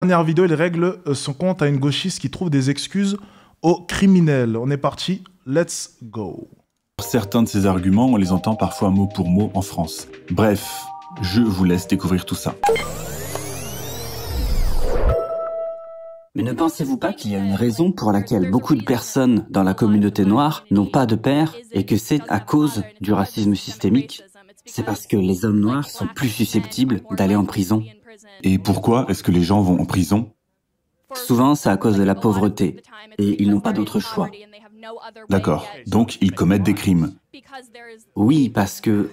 Dernière vidéo, il règle son compte à une gauchiste qui trouve des excuses aux criminels. On est parti, let's go. Certains de ces arguments, on les entend parfois mot pour mot en France. Bref, je vous laisse découvrir tout ça. Mais ne pensez-vous pas qu'il y a une raison pour laquelle beaucoup de personnes dans la communauté noire n'ont pas de père et que c'est à cause du racisme systémique? C'est parce que les hommes noirs sont plus susceptibles d'aller en prison. Et pourquoi est-ce que les gens vont en prison? Souvent, c'est à cause de la pauvreté et ils n'ont pas d'autre choix. D'accord, donc ils commettent des crimes. Oui, parce que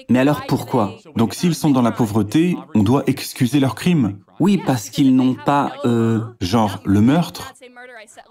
Mais alors pourquoi? Donc s'ils sont dans la pauvreté, on doit excuser leurs crimes? Oui, parce qu'ils n'ont pas... Genre le meurtre?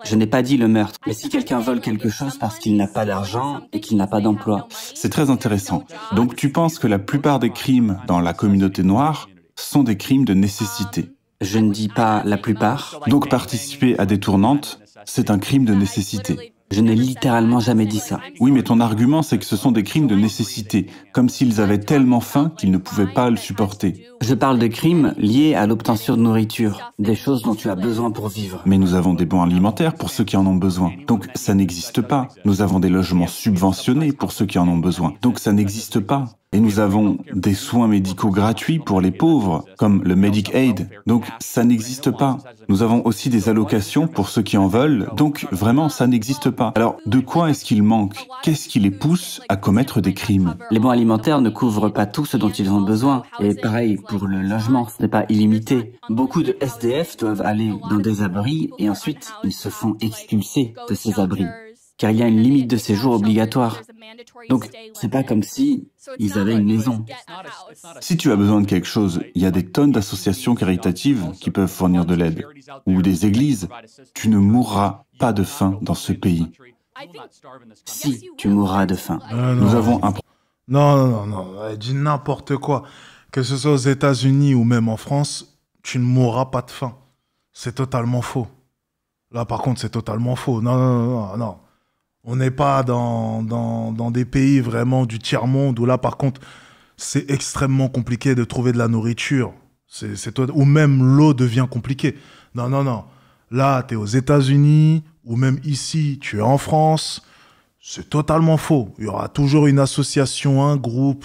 Je n'ai pas dit le meurtre. Mais si quelqu'un vole quelque chose parce qu'il n'a pas d'argent et qu'il n'a pas d'emploi... C'est très intéressant. Donc tu penses que la plupart des crimes dans la communauté noire sont des crimes de nécessité? Je ne dis pas la plupart. Donc participer à des tournantes, c'est un crime de nécessité? Je n'ai littéralement jamais dit ça. Oui, mais ton argument, c'est que ce sont des crimes de nécessité, comme s'ils avaient tellement faim qu'ils ne pouvaient pas le supporter. Je parle de crimes liés à l'obtention de nourriture, des choses dont tu as besoin pour vivre. Mais nous avons des bons alimentaires pour ceux qui en ont besoin. Donc ça n'existe pas. Nous avons des logements subventionnés pour ceux qui en ont besoin. Donc ça n'existe pas. Et nous avons des soins médicaux gratuits pour les pauvres, comme le Medicaid. Donc ça n'existe pas. Nous avons aussi des allocations pour ceux qui en veulent. Donc vraiment, ça n'existe pas. Alors, de quoi est-ce qu'il manque? Qu'est-ce qui les pousse à commettre des crimes? Les bons alimentaires ne couvrent pas tout ce dont ils ont besoin. Et pareil, pour le logement, ce n'est pas illimité. Beaucoup de SDF doivent aller dans des abris et ensuite ils se font expulser de ces abris. Car il y a une limite de séjour obligatoire. Donc, c'est pas comme si ils avaient une maison. Si tu as besoin de quelque chose, il y a des tonnes d'associations caritatives qui peuvent fournir de l'aide. Ou des églises. Tu ne mourras pas de faim dans ce pays. Si tu mourras de faim. Nous avons un... Non, elle dit n'importe quoi. Que ce soit aux États-Unis ou même en France, tu ne mourras pas de faim. C'est totalement faux. Là, par contre, c'est totalement faux. Non. On n'est pas dans des pays vraiment du tiers-monde où là, par contre, c'est extrêmement compliqué de trouver de la nourriture. Ou même l'eau devient compliquée. Non. Là, tu es aux États-Unis ou même ici, tu es en France. C'est totalement faux. Il y aura toujours une association, un groupe,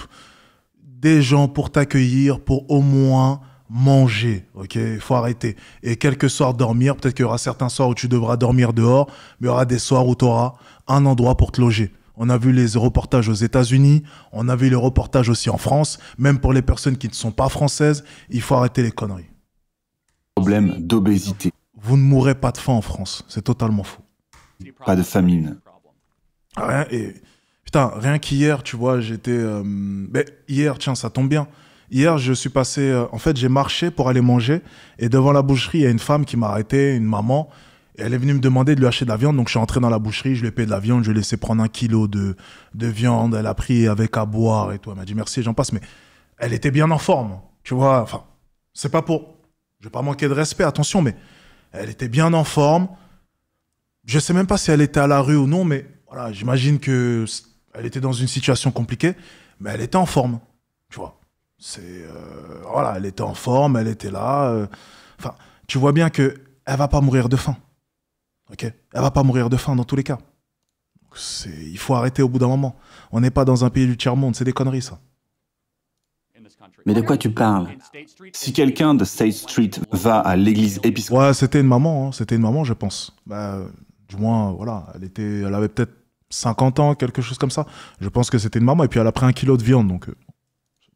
des gens pour t'accueillir, pour au moins manger, ok? Il faut arrêter. Et quelques soirs dormir, peut-être qu'il y aura certains soirs où tu devras dormir dehors, mais il y aura des soirs où tu auras un endroit pour te loger. On a vu les reportages aux États-Unis, on a vu les reportages aussi en France, même pour les personnes qui ne sont pas françaises, il faut arrêter les conneries. Problème d'obésité. Vous ne mourrez pas de faim en France, c'est totalement faux. Pas de famine. Rien qu'hier, tu vois, hier, tiens, ça tombe bien. Hier, je suis passé... en fait, j'ai marché pour aller manger. Et devant la boucherie, il y a une femme qui m'a arrêté, une maman. Et elle est venue me demander de lui acheter de la viande. Donc, je suis entré dans la boucherie, je lui ai payé de la viande. Je lui ai laissé prendre 1 kilo de viande. Elle a pris avec à boire et tout. Elle m'a dit merci, j'en passe. Mais elle était bien en forme, tu vois. Enfin, c'est pas pour... Je vais pas manquer de respect, attention, mais elle était bien en forme. Je sais même pas si elle était à la rue ou non, mais voilà, j'imagine que elle était dans une situation compliquée. Mais elle était en forme, tu vois. Voilà, elle était en forme, elle était là. Enfin, tu vois bien que elle va pas mourir de faim. Ok? Elle va pas mourir de faim dans tous les cas. Il faut arrêter au bout d'un moment. On n'est pas dans un pays du tiers-monde, c'est des conneries, ça. Mais de quoi tu parles? Si quelqu'un de State Street va à l'église épiscopale... Ouais, c'était une maman, je pense. Du moins, voilà, elle avait peut-être 50 ans, quelque chose comme ça. Je pense que c'était une maman, et puis elle a pris 1 kilo de viande, donc...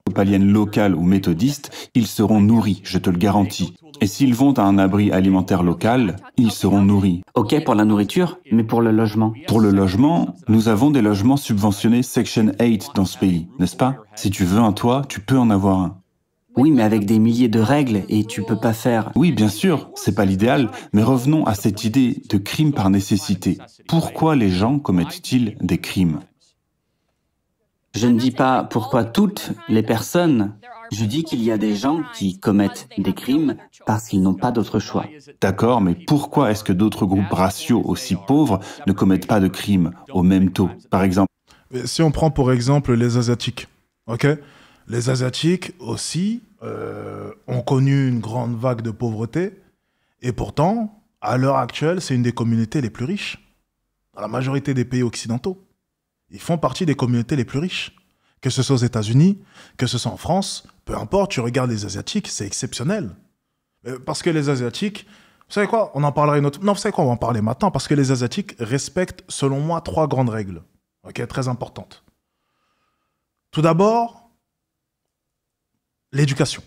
Épiscopalienne locale ou méthodiste, ils seront nourris, je te le garantis. Et s'ils vont à un abri alimentaire local, ils seront nourris. Ok pour la nourriture, mais pour le logement? Pour le logement, nous avons des logements subventionnés Section 8 dans ce pays, n'est-ce pas? Si tu veux un toit, tu peux en avoir un. Oui, mais avec des milliers de règles et tu peux pas faire... Oui, bien sûr, c'est pas l'idéal, mais revenons à cette idée de crime par nécessité. Pourquoi les gens commettent-ils des crimes? Je ne dis pas pourquoi toutes les personnes, je dis qu'il y a des gens qui commettent des crimes parce qu'ils n'ont pas d'autre choix. D'accord, mais pourquoi est-ce que d'autres groupes raciaux aussi pauvres ne commettent pas de crimes au même taux? Par exemple... Si on prend pour exemple les Asiatiques, ok? Les Asiatiques aussi, ont connu une grande vague de pauvreté. Et pourtant, à l'heure actuelle, c'est une des communautés les plus riches. Dans la majorité des pays occidentaux, ils font partie des communautés les plus riches. Que ce soit aux États-Unis, que ce soit en France, peu importe, tu regardes les Asiatiques, c'est exceptionnel. Parce que les Asiatiques, vous savez quoi, on en parlera une autre... Non, vous savez quoi, on va en parler maintenant, parce que les Asiatiques respectent, selon moi, 3 grandes règles, ok, très importantes. Tout d'abord, l'éducation.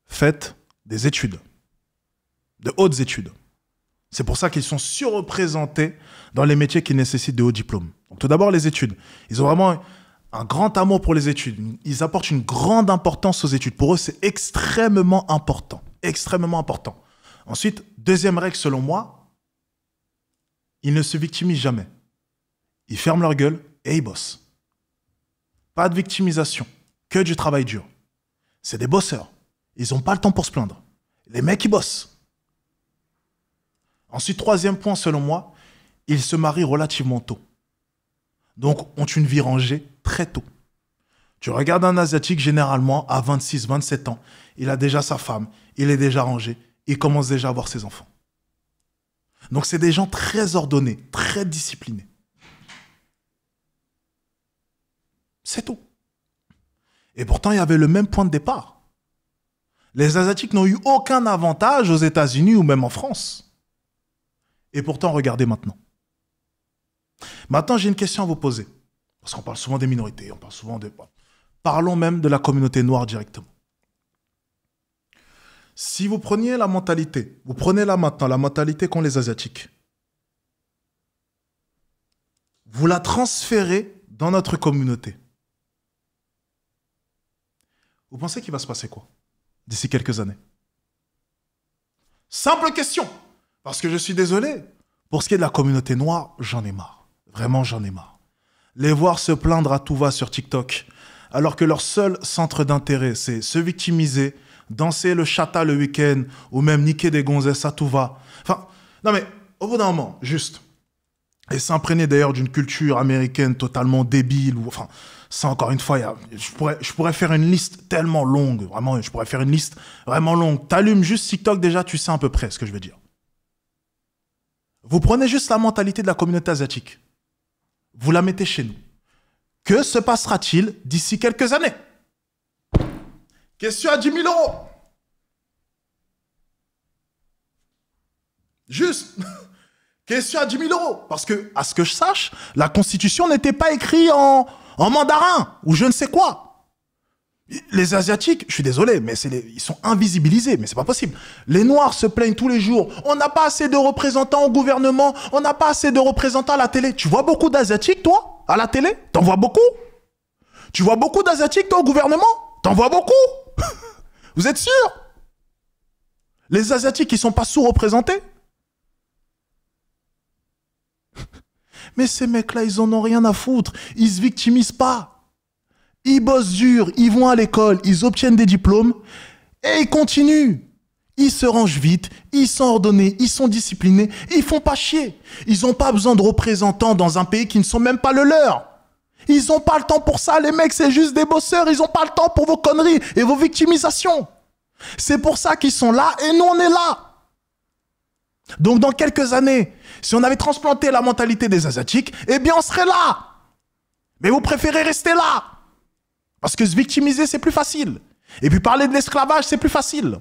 Faites des études, de hautes études. C'est pour ça qu'ils sont surreprésentés dans les métiers qui nécessitent de hauts diplômes. Donc, tout d'abord, les études. Ils ont vraiment un grand amour pour les études. Ils apportent une grande importance aux études. Pour eux, c'est extrêmement important. Extrêmement important. Ensuite, deuxième règle, selon moi, ils ne se victimisent jamais. Ils ferment leur gueule et ils bossent. Pas de victimisation, que du travail dur. C'est des bosseurs. Ils n'ont pas le temps pour se plaindre. Les mecs, ils bossent. Ensuite, troisième point, selon moi, ils se marient relativement tôt. Donc, ont une vie rangée très tôt. Tu regardes un Asiatique, généralement, à 26, 27 ans, il a déjà sa femme, il est déjà rangé, il commence déjà à avoir ses enfants. Donc, c'est des gens très ordonnés, très disciplinés. C'est tout. Et pourtant, il y avait le même point de départ. Les Asiatiques n'ont eu aucun avantage aux États-Unis ou même en France. Et pourtant, regardez maintenant. Maintenant, j'ai une question à vous poser. Parce qu'on parle souvent des minorités, on parle souvent des... Parlons même de la communauté noire directement. Si vous preniez la mentalité, vous prenez là maintenant la mentalité qu'ont les Asiatiques, vous la transférez dans notre communauté. Vous pensez qu'il va se passer quoi d'ici quelques années? Simple question. Parce que je suis désolé. Pour ce qui est de la communauté noire, j'en ai marre. Vraiment, j'en ai marre. Les voir se plaindre à tout va sur TikTok, alors que leur seul centre d'intérêt, c'est se victimiser, danser le chata le week-end, ou même niquer des gonzesses à tout va. Enfin, non mais, au bout d'un moment, juste. Et s'imprégner d'ailleurs d'une culture américaine totalement débile, ou enfin, ça encore une fois, je pourrais faire une liste tellement longue, vraiment, je pourrais faire une liste vraiment longue. T'allumes juste TikTok déjà, tu sais à peu près ce que je veux dire. Vous prenez juste la mentalité de la communauté asiatique. Vous la mettez chez nous. Que se passera-t-il d'ici quelques années? Question à 10 000 €. Juste. Question à 10 000 €. Parce que, à ce que je sache, la Constitution n'était pas écrite en mandarin ou je ne sais quoi. Les Asiatiques, je suis désolé, mais ils sont invisibilisés, mais c'est pas possible. Les Noirs se plaignent tous les jours. On n'a pas assez de représentants au gouvernement, on n'a pas assez de représentants à la télé. Tu vois beaucoup d'Asiatiques, toi, à la télé? T'en vois beaucoup? Tu vois beaucoup d'Asiatiques, toi, au gouvernement? T'en vois beaucoup? Vous êtes sûr? Les Asiatiques, ils sont pas sous-représentés? Mais ces mecs-là, ils en ont rien à foutre. Ils se victimisent pas. Ils bossent dur, ils vont à l'école, ils obtiennent des diplômes et ils continuent. Ils se rangent vite, ils sont ordonnés, ils sont disciplinés, ils font pas chier. Ils n'ont pas besoin de représentants dans un pays qui ne sont même pas le leur. Ils n'ont pas le temps pour ça, les mecs, c'est juste des bosseurs. Ils n'ont pas le temps pour vos conneries et vos victimisations. C'est pour ça qu'ils sont là et nous, on est là. Donc, dans quelques années, si on avait transplanté la mentalité des Asiatiques, eh bien, on serait là. Mais vous préférez rester là. Parce que se victimiser, c'est plus facile. Et puis parler de l'esclavage, c'est plus facile.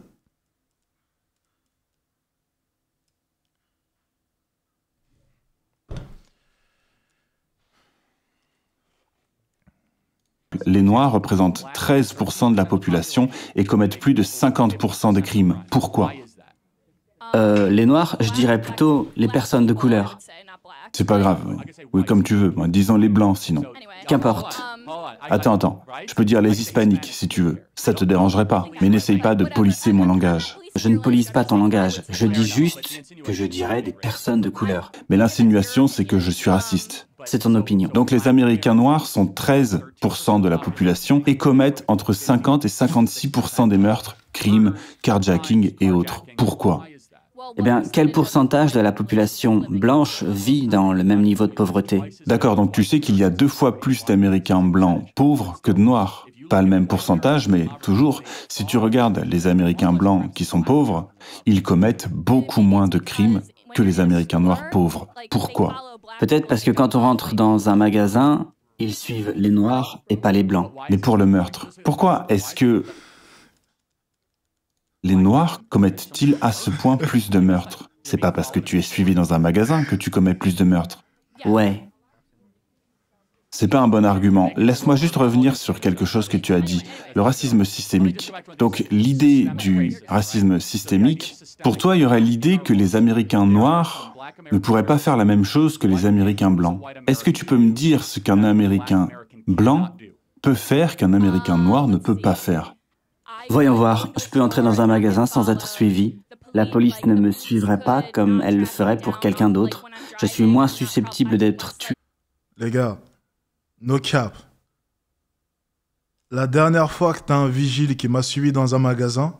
Les Noirs représentent 13% de la population et commettent plus de 50% des crimes. Pourquoi? Les Noirs, je dirais plutôt les personnes de couleur. C'est pas grave. Oui, comme tu veux. Disons les Blancs, sinon. Qu'importe. Attends. Je peux dire les Hispaniques, si tu veux. Ça te dérangerait pas. Mais n'essaye pas de polisser mon langage. Je ne polise pas ton langage. Je dis juste que je dirais des personnes de couleur. Mais l'insinuation, c'est que je suis raciste. C'est ton opinion. Donc les Américains noirs sont 13% de la population et commettent entre 50 et 56% des meurtres, crimes, carjacking et autres. Pourquoi? Eh bien, quel pourcentage de la population blanche vit dans le même niveau de pauvreté? D'accord, donc tu sais qu'il y a 2 fois plus d'Américains blancs pauvres que de Noirs. Pas le même pourcentage, mais toujours, si tu regardes les Américains blancs qui sont pauvres, ils commettent beaucoup moins de crimes que les Américains noirs pauvres. Pourquoi? Peut-être parce que quand on rentre dans un magasin, ils suivent les noirs et pas les blancs. Mais pour le meurtre, pourquoi est-ce que les noirs commettent-ils à ce point plus de meurtres? C'est pas parce que tu es suivi dans un magasin que tu commets plus de meurtres. Ouais. C'est pas un bon argument. Laisse-moi juste revenir sur quelque chose que tu as dit, le racisme systémique. Donc, l'idée du racisme systémique, pour toi, il y aurait l'idée que les Américains noirs ne pourraient pas faire la même chose que les Américains blancs. Est-ce que tu peux me dire ce qu'un Américain blanc peut faire qu'un Américain noir ne peut pas faire? Voyons voir, je peux entrer dans un magasin sans être suivi. La police ne me suivrait pas comme elle le ferait pour quelqu'un d'autre. Je suis moins susceptible d'être tué. Les gars, no cap. La dernière fois que t'as un vigile qui m'a suivi dans un magasin,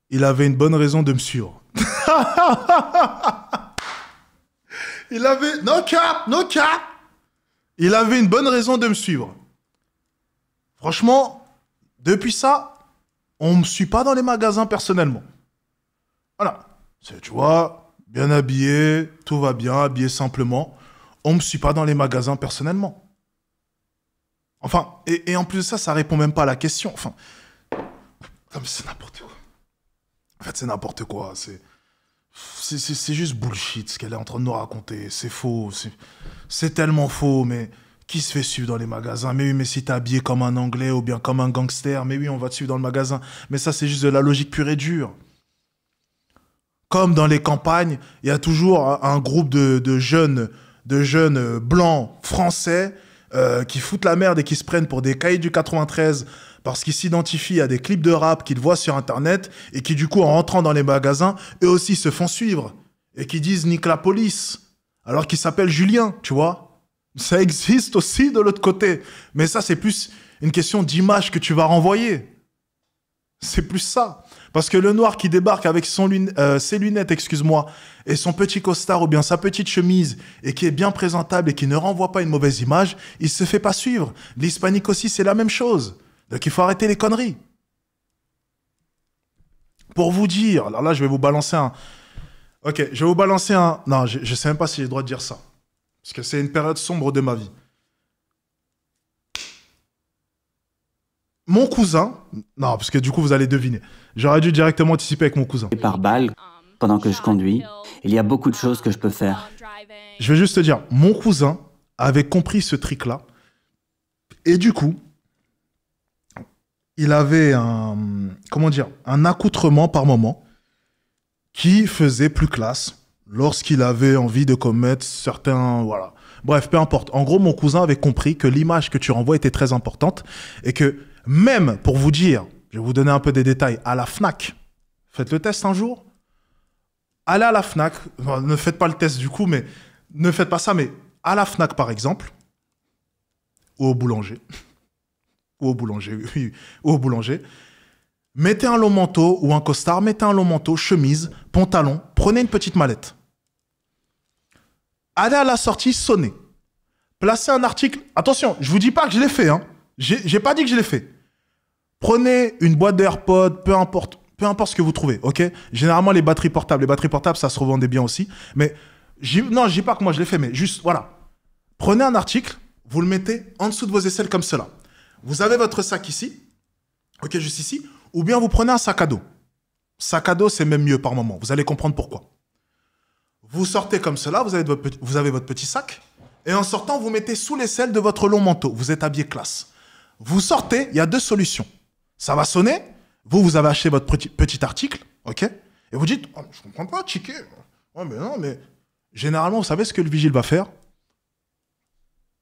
il avait une bonne raison de me suivre. Il avait... No cap, no cap. Il avait une bonne raison de me suivre. Franchement, depuis ça, on me suit pas dans les magasins personnellement. Voilà. Tu vois, bien habillé, tout va bien, habillé simplement. On me suit pas dans les magasins personnellement. Enfin, et en plus de ça, ça répond même pas à la question. Enfin, c'est n'importe quoi. En fait, c'est n'importe quoi. C'est juste bullshit ce qu'elle est en train de nous raconter. C'est faux. C'est tellement faux, mais qui se fait suivre dans les magasins? Mais oui, mais si t'es habillé comme un Anglais ou bien comme un gangster, mais oui, on va te suivre dans le magasin. Mais ça, c'est juste de la logique pure et dure. Comme dans les campagnes, il y a toujours un groupe de jeunes blancs français qui foutent la merde et qui se prennent pour des caïds du 93 parce qu'ils s'identifient à des clips de rap qu'ils voient sur Internet et qui, du coup, en rentrant dans les magasins, eux aussi se font suivre et qui disent « nique la police » alors qu'ils s'appellent Julien, tu vois. Ça existe aussi de l'autre côté. Mais ça, c'est plus une question d'image que tu vas renvoyer. C'est plus ça. Parce que le noir qui débarque avec ses lunettes, excuse-moi, et son petit costard ou bien sa petite chemise, et qui est bien présentable et qui ne renvoie pas une mauvaise image, il se fait pas suivre. L'hispanique aussi, c'est la même chose. Donc il faut arrêter les conneries. Pour vous dire, alors là, je vais vous balancer un... Ok, je vais vous balancer un... Non, je sais même pas si j'ai le droit de dire ça. Parce que c'est une période sombre de ma vie. Mon cousin... Non, parce que du coup, vous allez deviner. J'aurais dû directement anticiper avec mon cousin. Par balle, pendant que je conduis, il y a beaucoup de choses que je peux faire. Je vais juste te dire, mon cousin avait compris ce trick-là. Et du coup, il avait un accoutrement par moment qui faisait plus classe lorsqu'il avait envie de commettre certains... Voilà. Bref, peu importe. En gros, mon cousin avait compris que l'image que tu renvoies était très importante et que même, pour vous dire, je vais vous donner un peu des détails, à la FNAC, faites le test un jour, allez à la FNAC, enfin, ne faites pas le test du coup, mais ne faites pas ça, mais à la FNAC par exemple, ou au boulanger, oui, ou au boulanger, mettez un long manteau ou un costard, mettez un long manteau, chemise, pantalon, prenez une petite mallette. Allez à la sortie, sonnez. Placez un article. Attention, je vous dis pas que je l'ai fait, hein. J'ai pas dit que je l'ai fait. Prenez une boîte d'AirPods, peu importe ce que vous trouvez, ok? Généralement, les batteries portables, ça se revendait bien aussi. Mais, non, je dis pas que moi je l'ai fait, mais juste, voilà. Prenez un article, vous le mettez en dessous de vos aisselles comme cela. Vous avez votre sac ici, ok, juste ici, ou bien vous prenez un sac à dos. Sac à dos, c'est même mieux par moment. Vous allez comprendre pourquoi. Vous sortez comme cela, vous avez votre petit sac, et en sortant, vous mettez sous l'aisselle de votre long manteau. Vous êtes habillé classe. Vous sortez, il y a deux solutions. Ça va sonner, vous avez acheté votre petit article, ok? Et vous dites, oh, je comprends pas, ticket. Oh, mais non, mais... Généralement, vous savez ce que le vigile va faire?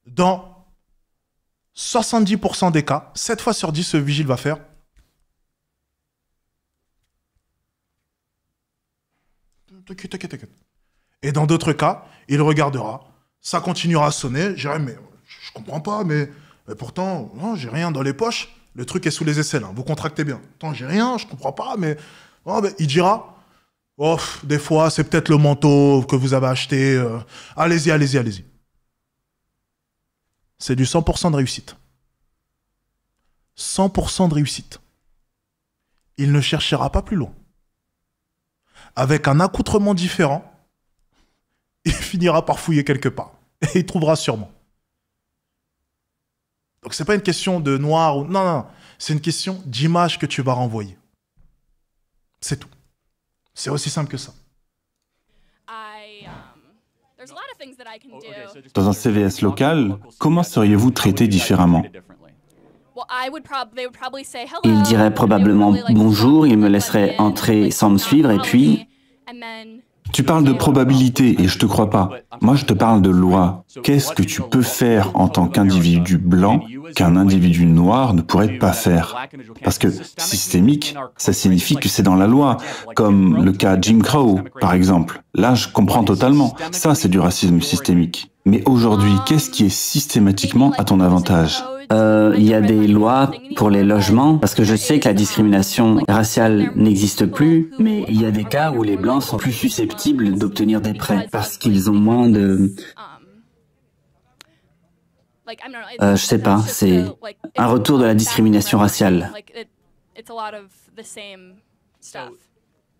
Dans 70% des cas, 7 fois sur 10, ce vigile va faire... T'inquiète. Et dans d'autres cas, il regardera, ça continuera à sonner, je dirais, mais je comprends pas, mais pourtant, non, j'ai rien dans les poches. Le truc est sous les aisselles, hein. Vous contractez bien. Attends, j'ai rien, je comprends pas, mais... Oh, il dira, oh, des fois, c'est peut-être le manteau que vous avez acheté. Allez-y. C'est du 100% de réussite. 100% de réussite. Il ne cherchera pas plus loin. Avec un accoutrement différent, il finira par fouiller quelque part. Et il trouvera sûrement. Donc c'est pas une question de noir ou... Non, non, c'est une question d'image que tu vas renvoyer. C'est tout. C'est aussi simple que ça. Dans un CVS local, comment seriez-vous traité différemment? Il dirait probablement bonjour, il me laisserait entrer sans me suivre et puis... Tu parles de probabilité et je te crois pas. Moi, je te parle de loi. Qu'est-ce que tu peux faire en tant qu'individu blanc qu'un individu noir ne pourrait pas faire? Parce que systémique, ça signifie que c'est dans la loi, comme le cas Jim Crow, par exemple. Là, je comprends totalement. Ça, c'est du racisme systémique. Mais aujourd'hui, qu'est-ce qui est systématiquement à ton avantage? Il y a des lois pour les logements, parce que je sais que la discrimination raciale n'existe plus, mais il y a des cas où les Blancs sont plus susceptibles d'obtenir des prêts, parce qu'ils ont moins de... je sais pas, c'est un retour de la discrimination raciale.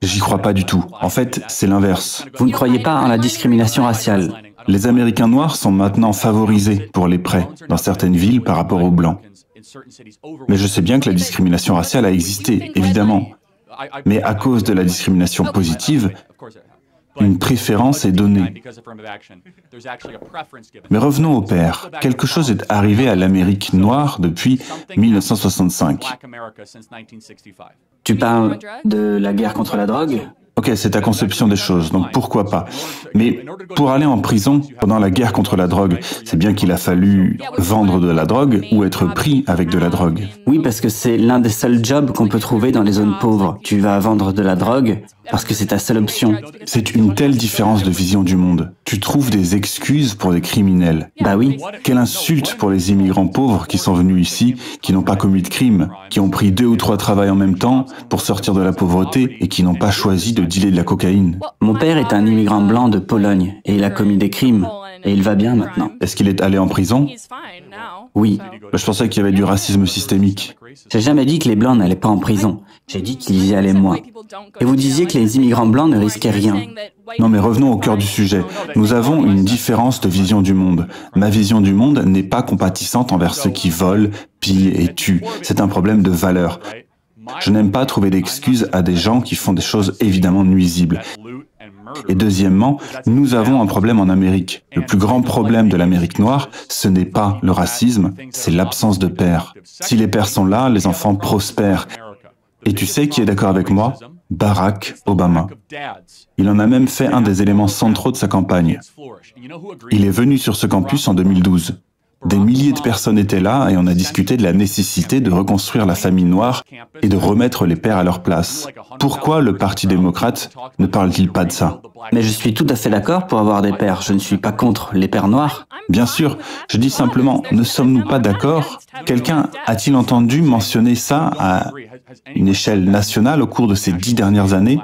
J'y crois pas du tout. En fait, c'est l'inverse. Vous ne croyez pas en la discrimination raciale? Les Américains noirs sont maintenant favorisés pour les prêts dans certaines villes par rapport aux Blancs. Mais je sais bien que la discrimination raciale a existé, évidemment. Mais à cause de la discrimination positive, une préférence est donnée. Mais revenons au père. Quelque chose est arrivé à l'Amérique noire depuis 1965. Tu parles de la guerre contre la drogue? Ok, c'est ta conception des choses, donc pourquoi pas. Mais pour aller en prison pendant la guerre contre la drogue, c'est bien qu'il a fallu vendre de la drogue ou être pris avec de la drogue. Oui, parce que c'est l'un des seuls jobs qu'on peut trouver dans les zones pauvres. Tu vas vendre de la drogue parce que c'est ta seule option. C'est une telle différence de vision du monde. Tu trouves des excuses pour les criminels. Bah oui. Quelle insulte pour les immigrants pauvres qui sont venus ici, qui n'ont pas commis de crime, qui ont pris 2 ou 3 travails en même temps pour sortir de la pauvreté et qui n'ont pas choisi de dealer de la cocaïne. Mon père est un immigrant blanc de Pologne et il a commis des crimes. Et il va bien maintenant. Est-ce qu'il est allé en prison? Oui. Je pensais qu'il y avait du racisme systémique. J'ai jamais dit que les blancs n'allaient pas en prison. J'ai dit qu'ils y allaient moins. Et vous disiez que les immigrants blancs ne risquaient rien. Non mais revenons au cœur du sujet. Nous avons une différence de vision du monde. Ma vision du monde n'est pas compatissante envers ceux qui volent, pillent et tuent. C'est un problème de valeur. Je n'aime pas trouver d'excuses à des gens qui font des choses évidemment nuisibles. Et deuxièmement, nous avons un problème en Amérique. Le plus grand problème de l'Amérique noire, ce n'est pas le racisme, c'est l'absence de pères. Si les pères sont là, les enfants prospèrent. Et tu sais qui est d'accord avec moi? Barack Obama. Il en a même fait un des éléments centraux de sa campagne. Il est venu sur ce campus en 2012. Des milliers de personnes étaient là et on a discuté de la nécessité de reconstruire la famille noire et de remettre les pères à leur place. Pourquoi le Parti démocrate ne parle-t-il pas de ça? Mais je suis tout à fait d'accord pour avoir des pères. Je ne suis pas contre les pères noirs. Bien sûr, je dis simplement, ne sommes-nous pas d'accord? Quelqu'un a-t-il entendu mentionner ça à une échelle nationale au cours de ces 10 dernières années?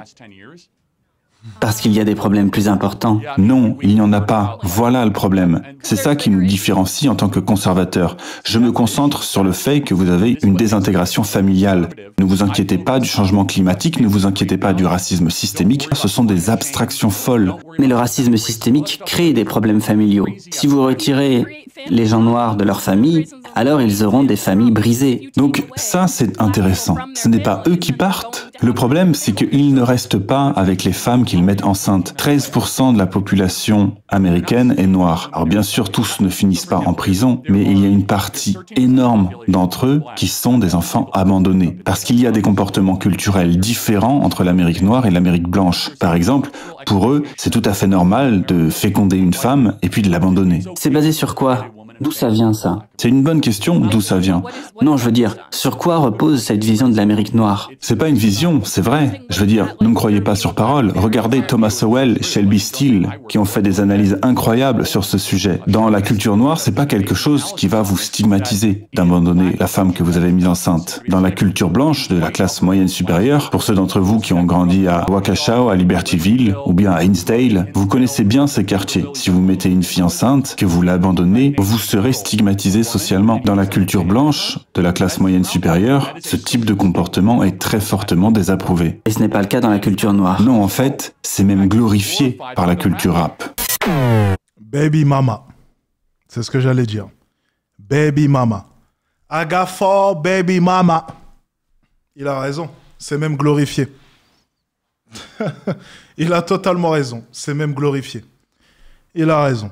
Parce qu'il y a des problèmes plus importants. Non, il n'y en a pas. Voilà le problème. C'est ça qui nous différencie en tant que conservateurs. Je me concentre sur le fait que vous avez une désintégration familiale. Ne vous inquiétez pas du changement climatique, ne vous inquiétez pas du racisme systémique. Ce sont des abstractions folles. Mais le racisme systémique crée des problèmes familiaux. Si vous retirez les gens noirs de leur famille, alors ils auront des familles brisées. Donc ça, c'est intéressant. Ce n'est pas eux qui partent. Le problème, c'est qu'ils ne restent pas avec les femmes qu'ils mettent enceintes. 13% de la population américaine est noire. Alors bien sûr, tous ne finissent pas en prison, mais il y a une partie énorme d'entre eux qui sont des enfants abandonnés. Parce qu'il y a des comportements culturels différents entre l'Amérique noire et l'Amérique blanche. Par exemple, pour eux, c'est tout à fait normal de féconder une femme et puis de l'abandonner. C'est basé sur quoi? D'où ça vient, ça? C'est une bonne question, d'où ça vient. Non, je veux dire, sur quoi repose cette vision de l'Amérique noire? C'est pas une vision, c'est vrai. Je veux dire, ne me croyez pas sur parole. Regardez Thomas Sowell, Shelby Steele, qui ont fait des analyses incroyables sur ce sujet. Dans la culture noire, c'est pas quelque chose qui va vous stigmatiser d'abandonner la femme que vous avez mise enceinte. Dans la culture blanche de la classe moyenne supérieure, pour ceux d'entre vous qui ont grandi à Waukesha, à Libertyville, ou bien à Hinsdale, vous connaissez bien ces quartiers. Si vous mettez une fille enceinte, que vous l'abandonnez, vous serait stigmatisé socialement. Dans la culture blanche, de la classe moyenne supérieure, ce type de comportement est très fortement désapprouvé. Et ce n'est pas le cas dans la culture noire. Non, en fait, c'est même glorifié par la culture rap. Baby mama. C'est ce que j'allais dire. Baby mama. I got 4 baby mama. Il a raison. C'est même glorifié. Il a totalement raison. C'est même glorifié. Il a raison.